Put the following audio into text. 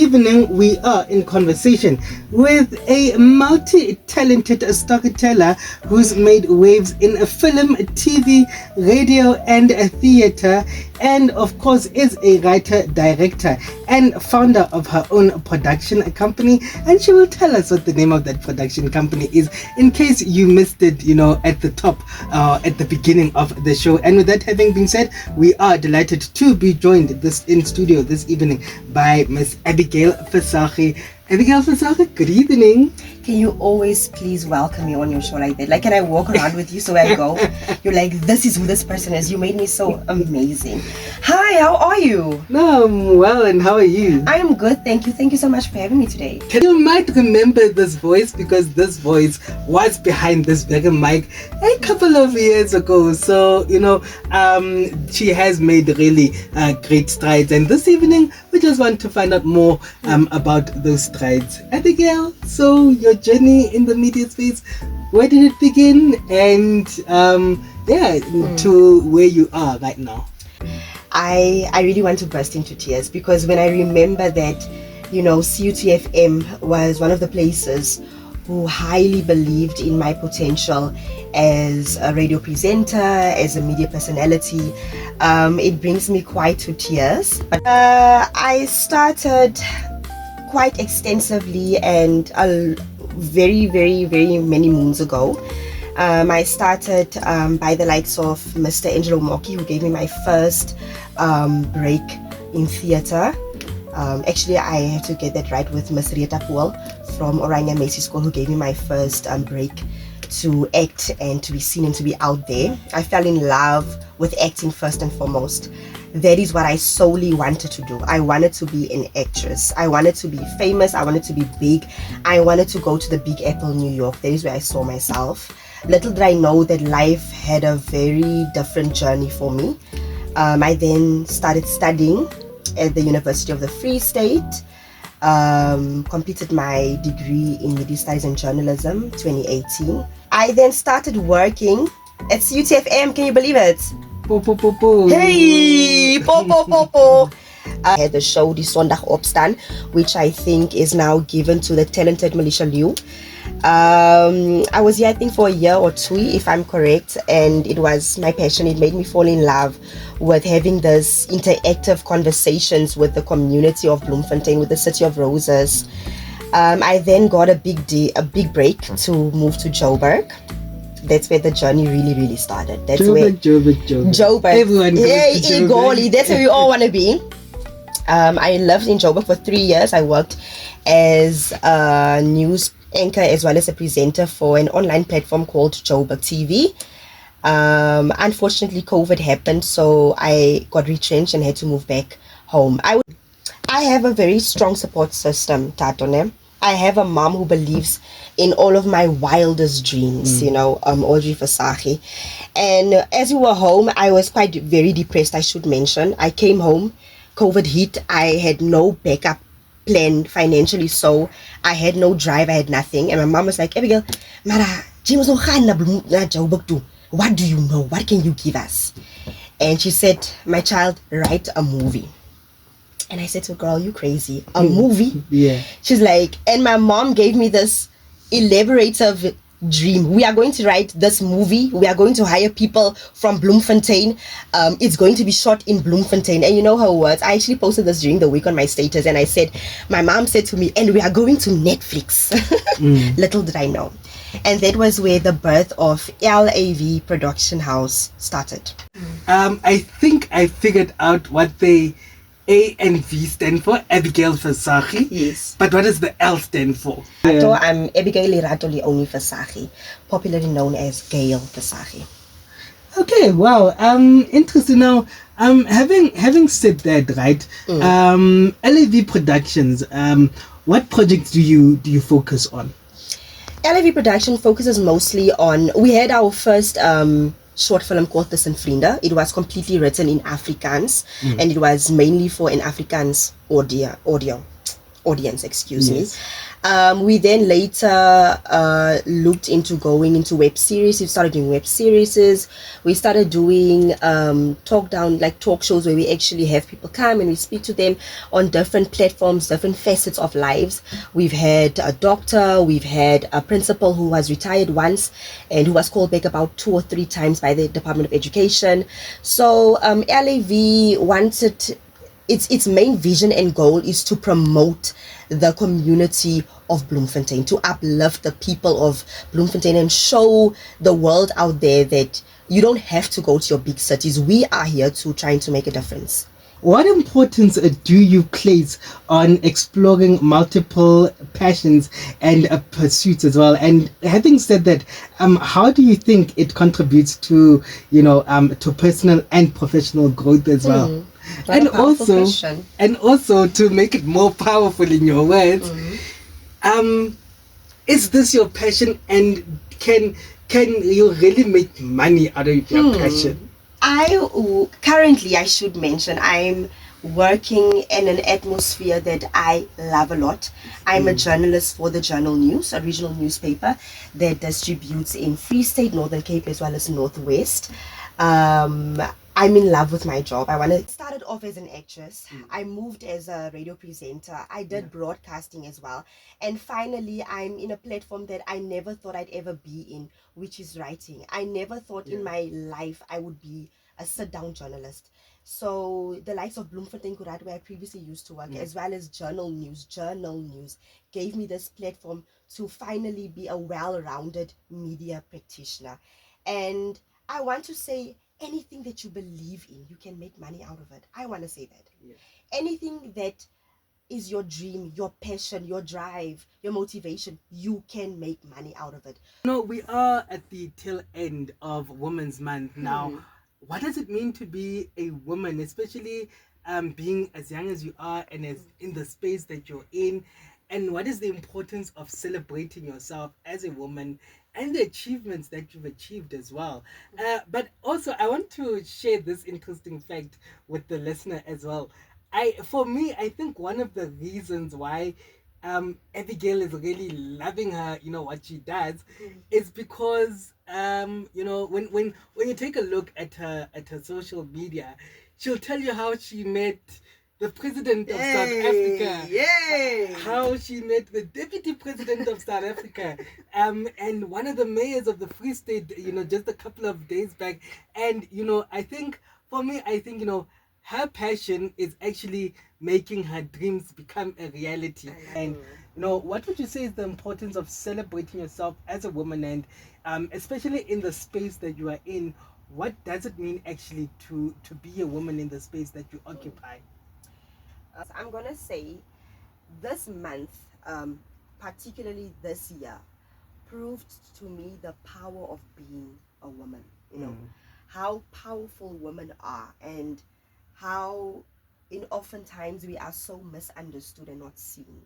evening, we are in conversation with a multi-talented storyteller who's made waves in film, TV, radio, and theatre, and of course is a writer, director, and founder of her own production company. And she will tell us what the name of that production company is, in case you missed it, at the top, at the beginning of the show. And with that having been said, we are delighted to be joined in studio this evening by Miss Abigail Visagie. Abigail Visagie, good evening. Can you always please welcome me on your show like that? Like, can I walk around with you so I go? You're like, this is who this person is. You made me so amazing. Hi, how are you? No, I'm well, and how are you? I am good, thank you. Thank you so much for having me today. You might remember this voice because this voice was behind this very mic a couple of years ago. So, she has made really great strides. And this evening, we just want to find out more about those strides. Abigail, so your journey in the media space, where did it begin? And to where you are right now. I really want to burst into tears because when I remember that, CUTFM was one of the places who highly believed in my potential as a radio presenter, as a media personality, it brings me quite to tears. But I started quite extensively and very, very, very many moons ago. I started by the likes of Mr. Angelo Moki, who gave me my first break in theatre. Actually, I have to get that right, with Miss Rieta Pool from Orania Macy School, who gave me my first break to act and to be seen and to be out there. I fell in love with acting first and foremost. That is what I solely wanted to do. I wanted to be an actress. I wanted to be famous. I wanted to be big. I wanted to go to the Big Apple, New York. That is where I saw myself. Little did I know that life had a very different journey for me. I then started studying at the University of the Free State. Completed my degree in Media Studies and Journalism 2018. I then started working at CUTFM. Can you believe it? Po, po, po, po. Hey, po, po, po, po. I had the show Die Sondag Opstaan, which I think is now given to the talented Malisha Liu. I was here, I think, for a year or two, if I'm correct, and it was my passion. It made me fall in love with having this interactive conversations with the community of Bloemfontein, with the City of Roses. I then got a big break to move to Joburg. That's where the journey really, really started. That's Joburg. Everyone goes to Joburg. That's where we all want to be. I lived in Joburg for 3 years. I worked as a news anchor as well as a presenter for an online platform called Joburg TV. Unfortunately, COVID happened, so I got retrenched and had to move back home. I have a very strong support system, Thato. I have a mom who believes in all of my wildest dreams, Audrey Visagie. And as we were home, I was very depressed, I should mention. I came home, COVID hit, I had no backup plan financially, so I had no drive, I had nothing. And my mom was like, Abigail, Mara, what do you know? What can you give us? And she said, my child, write a movie. And I said to her, girl, you crazy? A movie? Yeah. She's like, and my mom gave me this elaborative dream. We are going to write this movie. We are going to hire people from Bloemfontein. It's going to be shot in Bloemfontein. And you know her words. I actually posted this during the week on my status, and I said, my mom said to me, and we are going to Netflix. Little did I know. And that was where the birth of LAV Production House started. I think I figured out what they A and V stand for, Abigail Visagie. Yes. But what does the L stand for? So I'm Abigail Leoni Visagie, popularly known as Gail Visagie. Okay, wow. Interesting. Now, having said that, right? LAV Productions. What projects do you focus on? LAV Production focuses mostly on. We had our first short film called Tussen Vriende. It was completely written in Afrikaans, and it was mainly for an Afrikaans audience, excuse Yes. me. We then later looked into going into web series. We started doing web series. We started doing talk shows where we actually have people come and we speak to them on different platforms, different facets of lives. We've had a doctor, we've had a principal who was retired once and who was called back about 2 or 3 times by the Department of Education. So LAV wanted, its main vision and goal is to promote the community of Bloemfontein, to uplift the people of Bloemfontein and show the world out there that you don't have to go to your big cities. We are here to trying to make a difference. What importance do you place on exploring multiple passions and pursuits as well? And having said that, how do you think it contributes to, to personal and professional growth as well? What a powerful question. And also to make it more powerful in your words, is this your passion, and can you really make money out of your passion? Currently, I should mention, I'm working in an atmosphere that I love a lot. I'm a journalist for the Journal News, a regional newspaper that distributes in Free State, Northern Cape, as well as Northwest. I'm in love with my job. I started off as an actress. I moved as a radio presenter. I did broadcasting as well. And finally, I'm in a platform that I never thought I'd ever be in, which is writing. I never thought in my life I would be a sit-down journalist. So the likes of Bloemfontein Courant, where I previously used to work, as well as Journal News, gave me this platform to finally be a well-rounded media practitioner. And I want to say, anything that you believe in, you can make money out of it. I want to say that. Anything that is your dream, your passion, your drive, your motivation, you can make money out of it. We are at the tail end of Women's Month now. What does it mean to be a woman, especially being as young as you are and as in the space that you're in? And what is the importance of celebrating yourself as a woman and the achievements that you've achieved as well? But also, I want to share this interesting fact with the listener as well. For me, I think one of the reasons why Abigail is really loving her, what she does, is because when you take a look at her social media, she'll tell you how she met the president of South Africa, how she met the deputy president of South Africa, and one of the mayors of the Free State, just a couple of days back. And I think for me, her passion is actually making her dreams become a reality. And what would you say is the importance of celebrating yourself as a woman, and especially in the space that you are in? What does it mean actually to be a woman in the space that you occupy? I'm gonna say this month, particularly this year, proved to me the power of being a woman. How powerful women are, and how oftentimes we are so misunderstood and not seen.